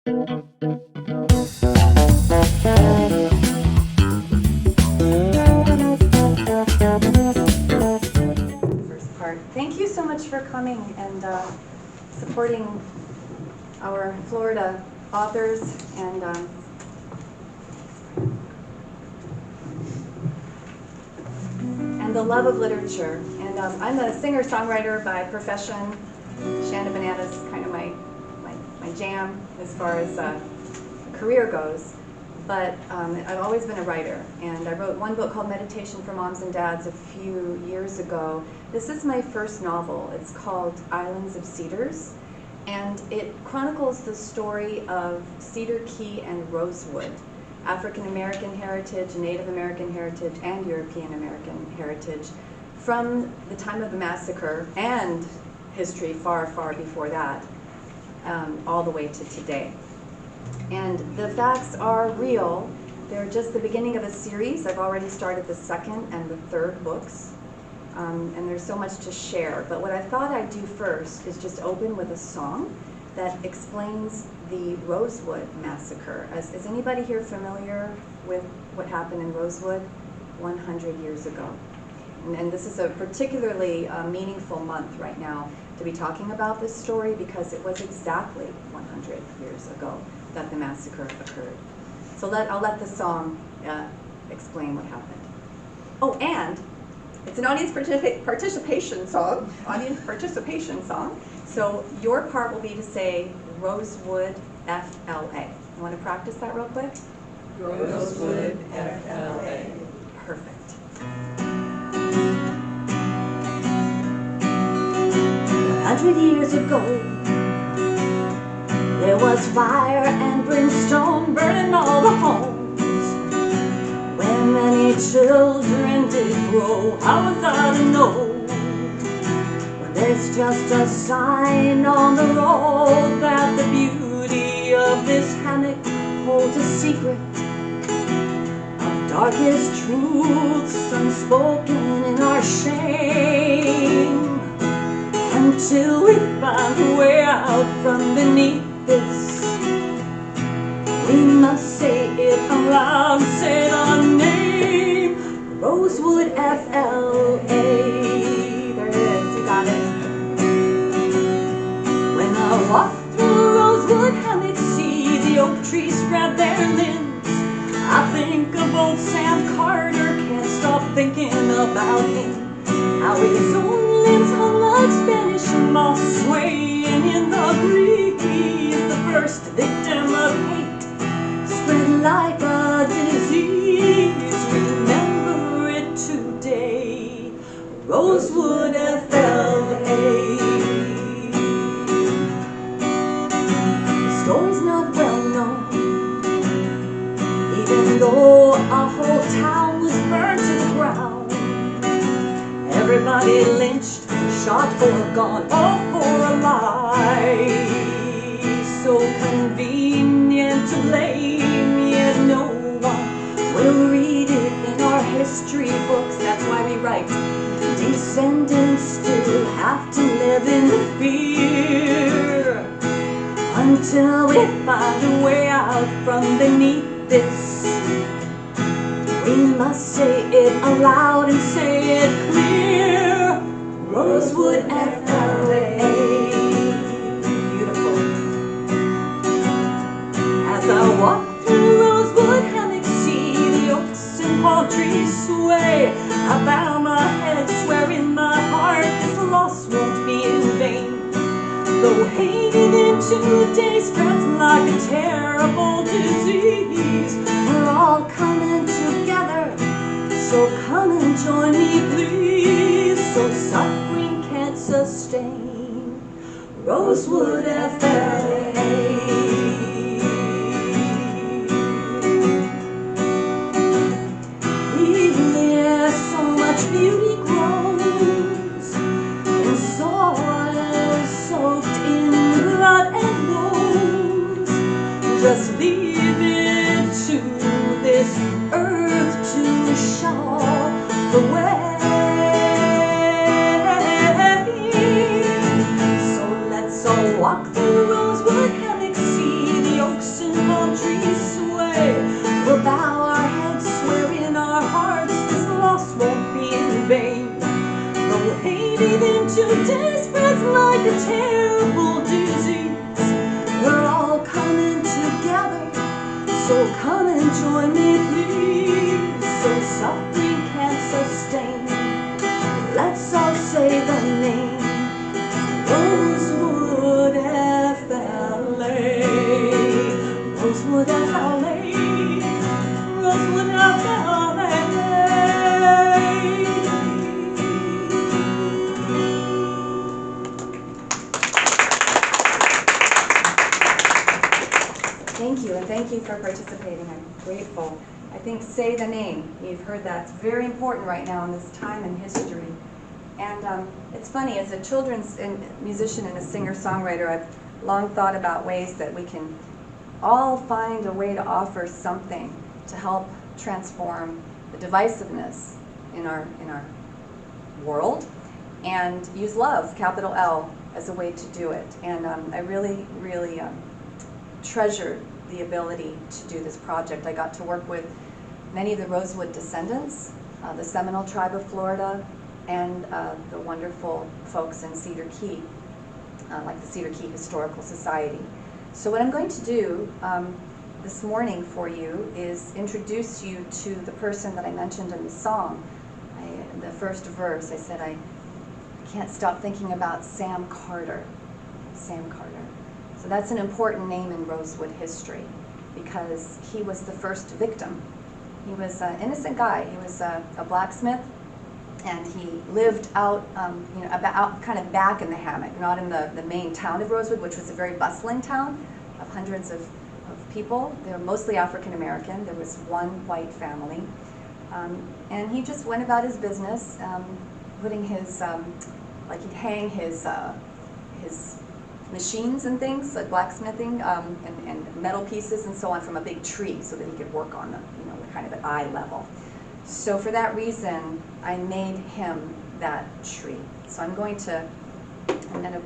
First part. Thank you so much for coming and supporting our Florida authors and the love of literature. And I'm a singer-songwriter by profession. Shana Banana's kind of my jam as far as career goes. But I've always been a writer, and I wrote one book called Meditation for Moms and Dads a few years ago. This is my first novel. It's called Islands of Cedars, and it chronicles the story of Cedar Key and Rosewood, African American heritage, Native American heritage, and European American heritage from the time of the massacre and history far, far before that, all the way to today. And the facts are real. They're just the beginning of a series. I've already started the second and the third books, and there's so much to share. But what I thought I'd do first is just open with a song that explains the Rosewood massacre. Is anybody here familiar with what happened in Rosewood 100 years ago? And this is a particularly meaningful month right now to be talking about this story, because it was exactly 100 years ago that the massacre occurred. So I'll let the song explain what happened. Oh, and it's an audience participation song. So your part will be to say Rosewood FLA. You want to practice that real quick? Rosewood FLA. Perfect. 100 years ago, there was fire and brimstone burning all the homes. When many children did grow, how was I to know? When there's just a sign on the road that the beauty of this hammock holds a secret of darkest truths unspoken in our shame. Until we find a way out from beneath this, we must say it aloud, say the name, Rosewood FLA. There it is, you got it. When I walk through Rosewood hammock, see the oak trees spread their limbs, I think of old Sam Carter, can't stop thinking about him, how his own limbs hung like Spanish moss swaying in the breeze. The first victim of hate, spread like a disease. Remember it today, Rosewood FLA. The story's not well known, even though our whole town was burned to the ground. Everybody lynched, shot or gone, all for a lie. So convenient to blame, yet no one will read it in our history books. That's why we write, descendants still have to live in fear, until we find a way out from beneath this. We must say it aloud and say it clear, Rosewood FLA. Beautiful. As I walk through Rosewood hammock, see the oaks and palm trees sway, I bow my head, swear in my heart this loss won't be in vain. Though hated in today spreads like a terrible disease, we're all coming together, so come and join me please, so suffering can't sustain, Rosewood FLA. Here so much beauty grows in soil soaked in blood and wounds. Just leave it to this earth to show the way. So let's all walk through Rosewood hammock, see the oak trees sway. We'll bow our heads, swear in our hearts this loss won't be in vain. Though hated into desperate like a terrible disease, we're all coming together, so come and join me please. So suffering can't sustain, let's all say the name, Rosewood FLA, Rosewood FLA, Rosewood FLA. Thank you, and thank you for participating. I'm grateful. I think say the name. You've heard that. It's very important right now in this time in history. And it's funny, as a children's musician and a singer-songwriter, I've long thought about ways that we can all find a way to offer something to help transform the divisiveness in our world, and use love, capital L, as a way to do it. And I really, really treasured the ability to do this project. I got to work with many of the Rosewood descendants, the Seminole tribe of Florida, and the wonderful folks in Cedar Key, like the Cedar Key Historical Society. So what I'm going to do this morning for you is introduce you to the person that I mentioned in the song. The first verse, I said I can't stop thinking about Sam Carter. Sam Carter. So that's an important name in Rosewood history because he was the first victim. He was an innocent guy. He was a blacksmith, and he lived out, out kind of back in the hammock, not in the main town of Rosewood, which was a very bustling town of hundreds of people. They were mostly African American. There was one white family, and he just went about his business, putting his, like he'd hang his machines and things, like blacksmithing, and metal pieces and so on from a big tree so that he could work on them, kind of at eye level. So for that reason, I made him that tree. So I'm going to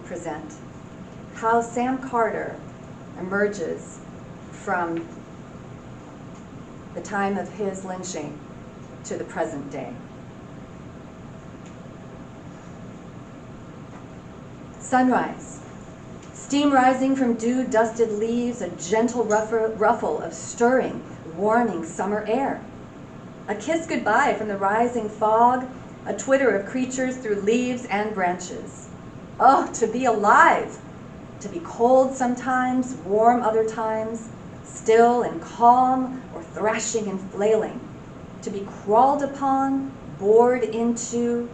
present how Sam Carter emerges from the time of his lynching to the present day. Sunrise. Steam rising from dew-dusted leaves, a gentle ruffle of stirring, warming summer air. A kiss goodbye from the rising fog, a twitter of creatures through leaves and branches. Oh, to be alive! To be cold sometimes, warm other times, still and calm or thrashing and flailing. To be crawled upon, bored into,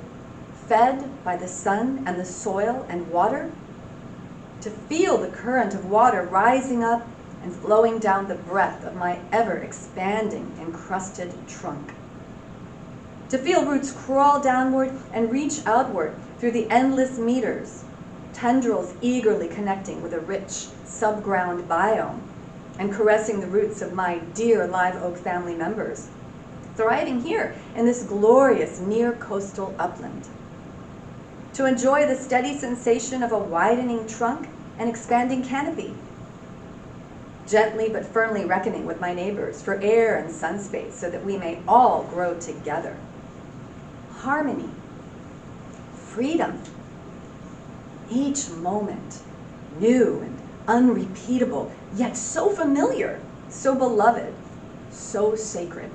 fed by the sun and the soil and water. To feel the current of water rising up and flowing down the breadth of my ever-expanding, encrusted trunk. To feel roots crawl downward and reach outward through the endless meters, tendrils eagerly connecting with a rich subground biome and caressing the roots of my dear live oak family members, thriving here in this glorious near-coastal upland. To enjoy the steady sensation of a widening trunk and expanding canopy, gently but firmly reckoning with my neighbors for air and sun space so that we may all grow together. Harmony, freedom, each moment new and unrepeatable, yet so familiar, so beloved, so sacred.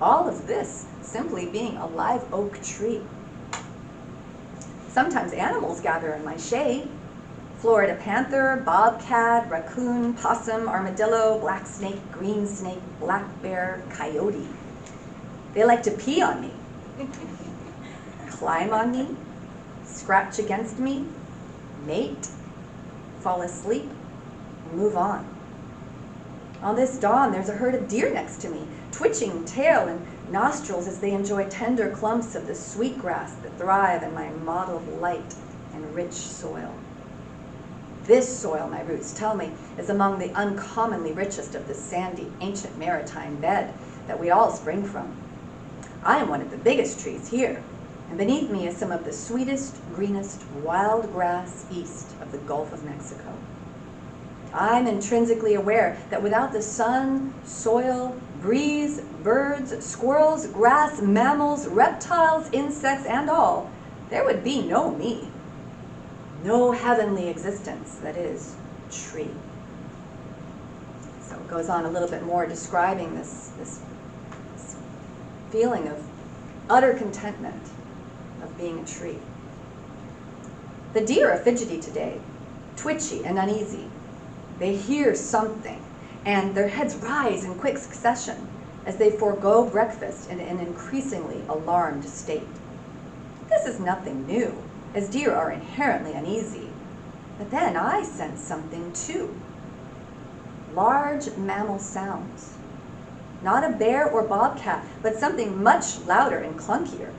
All of this simply being a live oak tree. Sometimes animals gather in my shade. Florida panther, bobcat, raccoon, possum, armadillo, black snake, green snake, black bear, coyote. They like to pee on me, climb on me, scratch against me, mate, fall asleep, and move on. On this dawn, there's a herd of deer next to me, twitching tail and nostrils as they enjoy tender clumps of the sweet grass that thrive in my mottled light and rich soil. This soil, my roots tell me, is among the uncommonly richest of the sandy, ancient maritime bed that we all spring from. I am one of the biggest trees here, and beneath me is some of the sweetest, greenest wild grass east of the Gulf of Mexico. I'm intrinsically aware that without the sun, soil, breeze, birds, squirrels, grass, mammals, reptiles, insects, and all, there would be no me. No heavenly existence, that is, tree. So it goes on a little bit more describing this feeling of utter contentment of being a tree. The deer are fidgety today, twitchy and uneasy. They hear something, and their heads rise in quick succession as they forego breakfast in an increasingly alarmed state. This is nothing new, as deer are inherently uneasy. But then I sense something too. Large mammal sounds. Not a bear or bobcat, but something much louder and clunkier.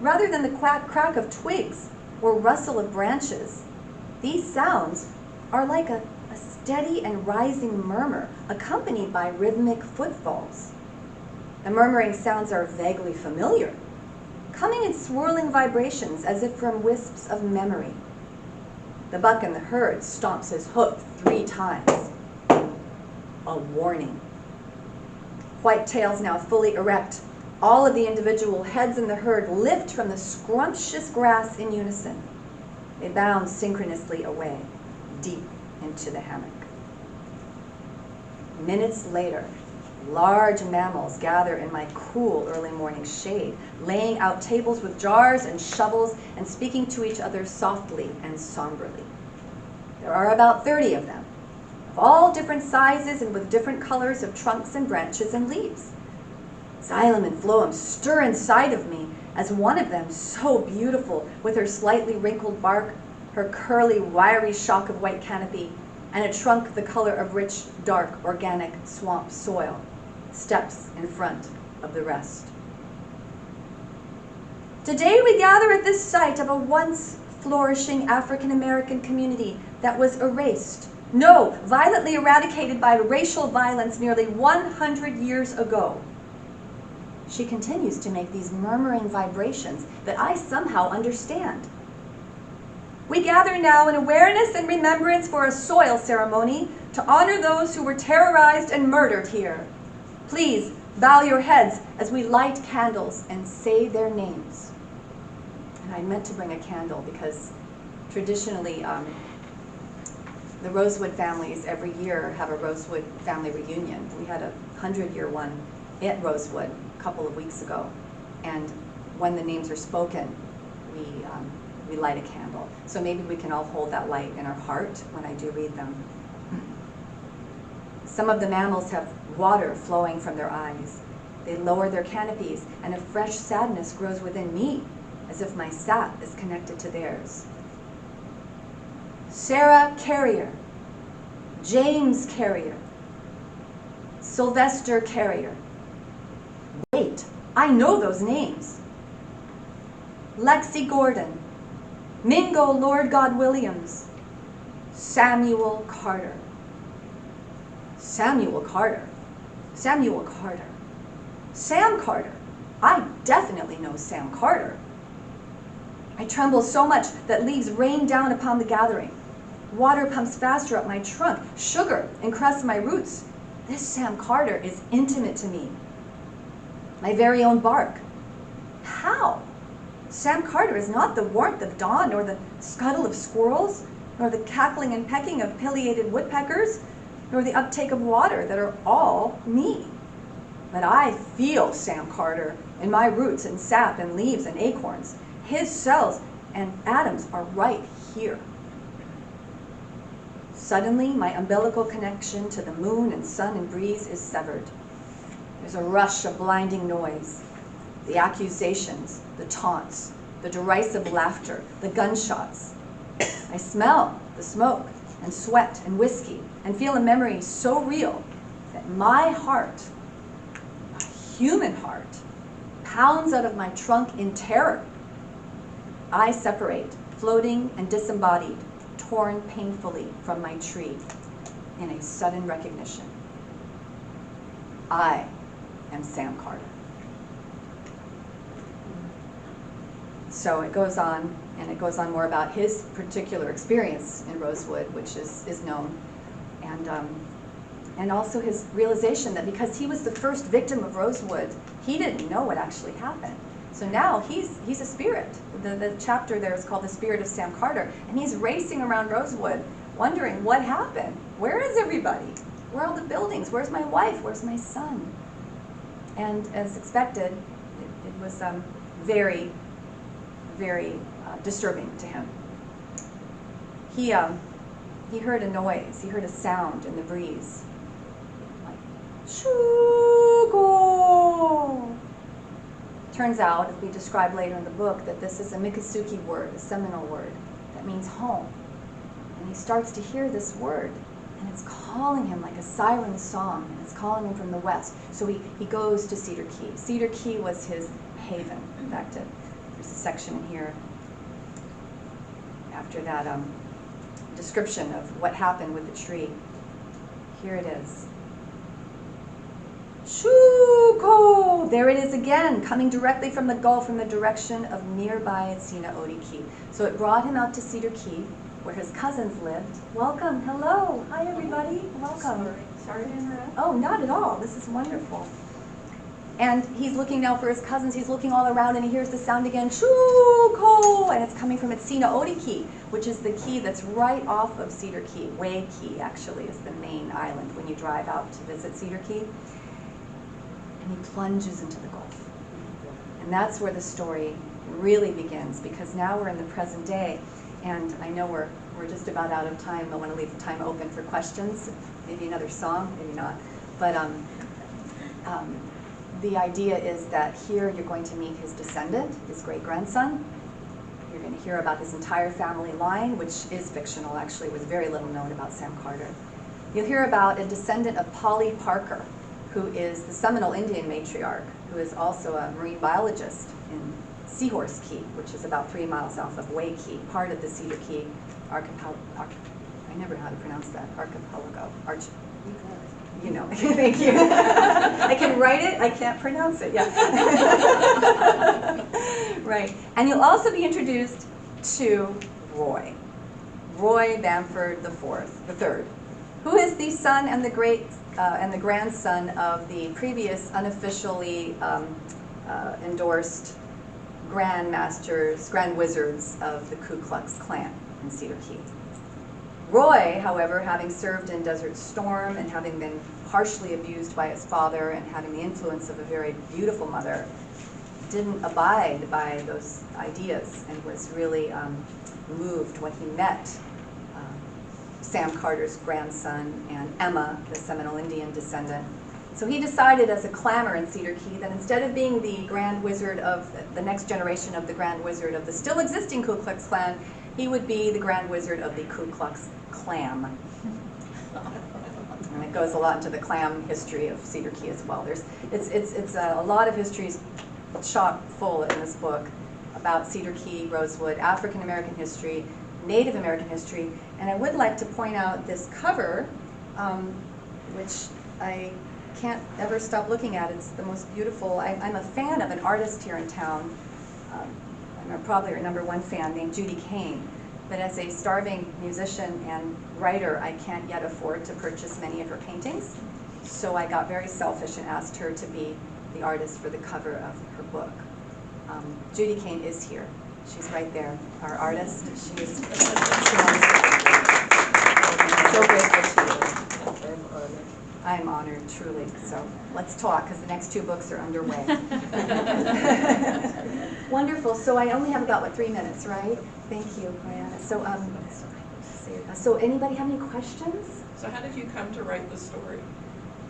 Rather than the crack of twigs or rustle of branches, these sounds are like a steady and rising murmur accompanied by rhythmic footfalls. The murmuring sounds are vaguely familiar, coming in swirling vibrations as if from wisps of memory. The buck in the herd stomps his hoof 3 times. A warning. White tails now fully erect. All of the individual heads in the herd lift from the scrumptious grass in unison. They bound synchronously away, deep into the hammock. Minutes later, large mammals gather in my cool early morning shade, laying out tables with jars and shovels and speaking to each other softly and somberly. There are about 30 of them, of all different sizes and with different colors of trunks and branches and leaves. Xylem and phloem stir inside of me as one of them, so beautiful, with her slightly wrinkled bark, her curly, wiry shock of white canopy, and a trunk the color of rich, dark, organic swamp soil, steps in front of the rest. Today we gather at this site of a once flourishing African-American community that was erased, no, violently eradicated by racial violence nearly 100 years ago. She continues to make these murmuring vibrations that I somehow understand. We gather now in awareness and remembrance for a soil ceremony to honor those who were terrorized and murdered here. Please bow your heads as we light candles and say their names. And I meant to bring a candle because traditionally the Rosewood families every year have a Rosewood family reunion. We had a 100-year one at Rosewood a couple of weeks ago. And when the names are spoken, we light a candle. So maybe we can all hold that light in our heart when I do read them. Some of the mammals have water flowing from their eyes. They lower their canopies, and a fresh sadness grows within me, as if my sap is connected to theirs. Sarah Carrier, James Carrier, Sylvester Carrier. Wait, I know those names. Lexi Gordon, Mingo Lord God Williams, Samuel Carter. Samuel Carter. Samuel Carter. Sam Carter. I definitely know Sam Carter. I tremble so much that leaves rain down upon the gathering. Water pumps faster up my trunk. Sugar encrusts my roots. This Sam Carter is intimate to me. My very own bark. How? Sam Carter is not the warmth of dawn, nor the scuttle of squirrels, nor the cackling and pecking of pileated woodpeckers, nor the uptake of water that are all me. But I feel Sam Carter in my roots and sap and leaves and acorns. His cells and atoms are right here. Suddenly, my umbilical connection to the moon and sun and breeze is severed. There's a rush of blinding noise. The accusations, the taunts, the derisive laughter, the gunshots. I smell the smoke and sweat and whiskey and feel a memory so real that my heart, a human heart, pounds out of my trunk in terror. I separate, floating and disembodied, torn painfully from my tree in a sudden recognition. I am Sam Carter. So it goes on And it goes on more about his particular experience in Rosewood, which is known. And also his realization that because he was the first victim of Rosewood, he didn't know what actually happened. So now he's a spirit. The chapter there is called The Spirit of Sam Carter, and he's racing around Rosewood wondering what happened. Where is everybody? Where are all the buildings? Where's my wife? Where's my son? And as expected, it was very, very disturbing to him. He heard a noise. He heard a sound in the breeze. Like, Shugo! Turns out, as we describe later in the book, that this is a Miccosukee word, a Seminole word, that means home. And he starts to hear this word, and it's calling him like a siren song, and it's calling him from the west. So he goes to Cedar Key. Cedar Key was his haven. In fact, there's a section in here after that description of what happened with the tree. Here it is. Shuko! There it is again, coming directly from the Gulf in the direction of nearby Sinaoti Key. So it brought him out to Cedar Key, where his cousins lived. Welcome, hello, hi everybody, welcome. Sorry to interrupt. Oh, not at all, this is wonderful. And he's looking now for his cousins, he's looking all around and he hears the sound again, Shuko! And it's coming from Sinaoti Key, which is the key that's right off of Cedar Key. Way Key, actually, is the main island when you drive out to visit Cedar Key. And he plunges into the Gulf. And that's where the story really begins, because now we're in the present day, and I know we're just about out of time. I want to leave the time open for questions, maybe another song, maybe not. But the idea is that here you're going to meet his descendant, his great-grandson. You're going to hear about his entire family line, which is fictional, actually, with very little known about Sam Carter. You'll hear about a descendant of Polly Parker, who is the Seminole Indian matriarch, who is also a marine biologist in Seahorse Key, which is about 3 miles south of Way Key, part of the Cedar Key archipelago. I never know how to pronounce that. Archipelago. You know, thank you. I can write it, I can't pronounce it, yeah. Right. And you'll also be introduced to Roy Bamford III, who is the son and the grandson of the previous unofficially endorsed Grand Wizards of the Ku Klux Klan in Cedar Key. Roy, however, having served in Desert Storm and having been harshly abused by his father and having the influence of a very beautiful mother, didn't abide by those ideas and was really moved when he met Sam Carter's grandson and Emma, the Seminole Indian descendant. So he decided as a clamor in Cedar Key that instead of being the Grand Wizard of the next generation of the Grand Wizard of the still existing Ku Klux Klan, he would be the Grand Wizard of the Ku Klux Clam. And it goes a lot into the clam history of Cedar Key as well. It's a lot of histories chock full in this book about Cedar Key, Rosewood, African American history, Native American history, and I would like to point out this cover, which I can't ever stop looking at. It's the most beautiful. I'm a fan of an artist here in town. I'm probably her #1 fan, named Judy Kane. But as a starving musician and writer, I can't yet afford to purchase many of her paintings. So I got very selfish and asked her to be the artist for the cover of her book. Judy Kane is here. She's right there, our artist. She is so grateful to you. I'm honored, truly. So let's talk, because the next 2 books are underway. Wonderful. So I only have about, 3 minutes, right? Thank you, Mariana. So anybody have any questions? So how did you come to write the story?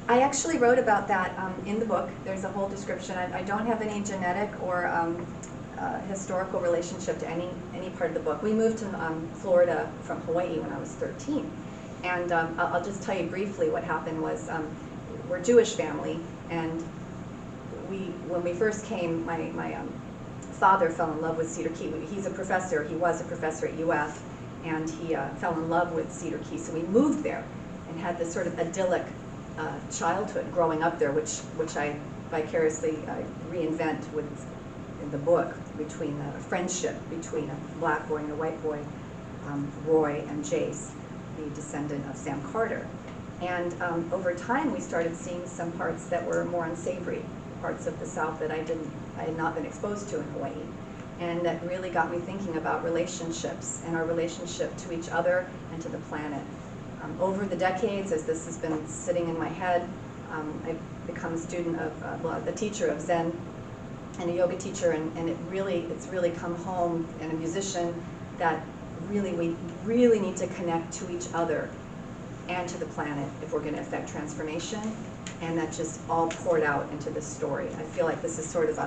I actually wrote about that in the book. There's a whole description. I don't have any genetic or historical relationship to any part of the book. We moved to Florida from Hawaii when I was 13. And I'll just tell you briefly what happened was we're a Jewish family, and when we first came, my father fell in love with Cedar Key. He's a professor. He was a professor at UF, and he fell in love with Cedar Key. So we moved there and had this sort of idyllic childhood growing up there, which I vicariously reinvent with in the book between a friendship between a black boy and a white boy, Roy and Jace, the descendant of Sam Carter. And over time, we started seeing some parts that were more unsavory, parts of the South that I had not been exposed to in Hawaii. And that really got me thinking about relationships and our relationship to each other and to the planet. Over the decades, as this has been sitting in my head, I've become a student of, a teacher of Zen and a yoga teacher, and it's really come home, and a musician, that we really need to connect to each other and to the planet if we're going to affect transformation. And that just all poured out into this story. I feel like this is sort of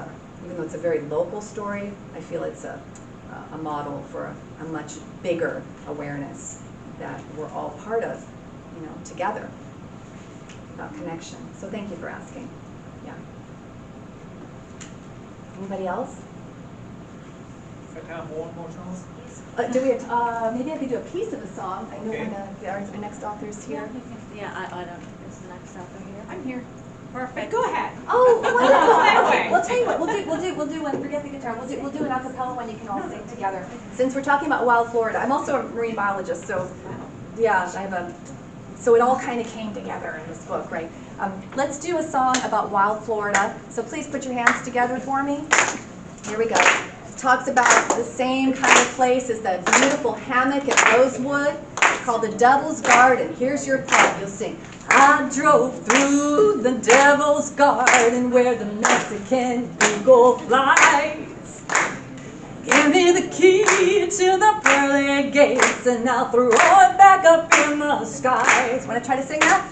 even though it's a very local story, I feel it's a model for a much bigger awareness that we're all part of, together, about connection. So thank you for asking. Yeah. Anybody else? I kind of one more song. Do we have, maybe I could do a piece of a song. I know Okay. our next author's here. Yeah, I don't, is the next author here? I'm here. Perfect. Go ahead. Oh, wonderful. That way. We'll tell you what, we'll do one, forget the guitar, we'll do an a cappella one you can all sing together. Since we're talking about wild Florida, I'm also a marine biologist, so yeah, so it all kind of came together in this book, right? Let's do a song about wild Florida. So please put your hands together for me. Here we go. It talks about the same kind of place as the beautiful hammock at Rosewood. It's called the Devil's Garden. Here's your part. You'll sing. I drove through the Devil's Garden where the Mexican eagle flies. Give me the key to the pearly gates and I'll throw it back up in the skies. Want to try to sing that?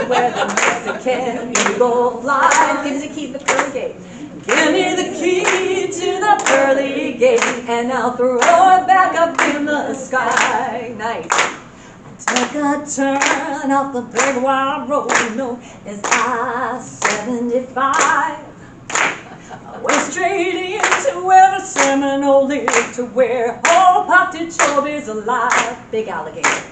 Where the Mexican eagle flies. Give me the key to the pearly gate. Give me the key to the pearly gate and I'll throw it back up in the sky. Nice. I took a turn off the big wide road known as I-75. I went straight into where the Seminole lived, to where all Pontichob is alive. Big alligator.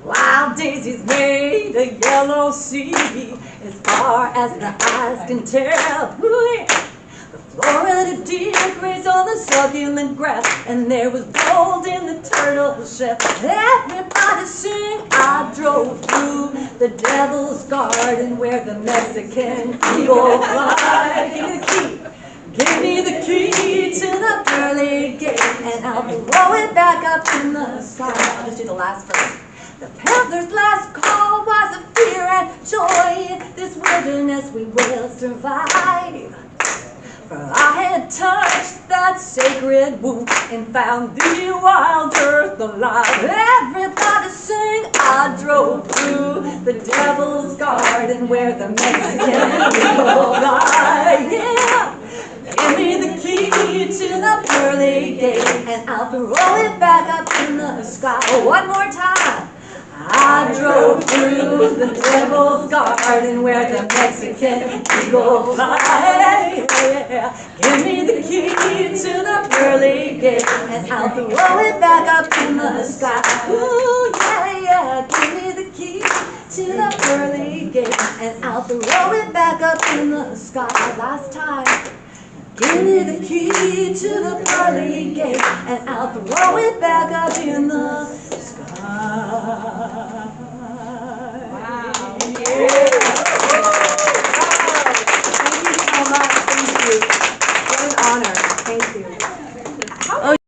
Wild daisies made a yellow sea as far as the eyes can tell. Ooh, yeah. The Florida deer grazed on the succulent grass, and there was gold in the turtle shell. Everybody sing, I drove through the Devil's Garden where the Mexican eagle flies. Give me the key to the pearly gate, and I'll throw it back up in the sky. I'll just do the last verse. The panther's last call was of fear and joy. In this wilderness we will survive. For I had touched that sacred wound and found the wild earth alive. Everybody sing, I drove through the Devil's Garden where the Mexican eagle flies. Yeah. Give me the key to the pearly gate and I'll throw it back up in the sky. Oh, one more time. I drove through the Devil's Garden where the Mexican eagle flies. Yeah. Give me the key to the pearly gate and I'll throw it back up in the sky. Ooh, yeah, yeah. Give me the key to the pearly gate and I'll throw it back up in the sky. Last time. Give me the key to the pearly gate and I'll throw it back up in the sky. Wow. Yeah. Thank you so much. Thank you.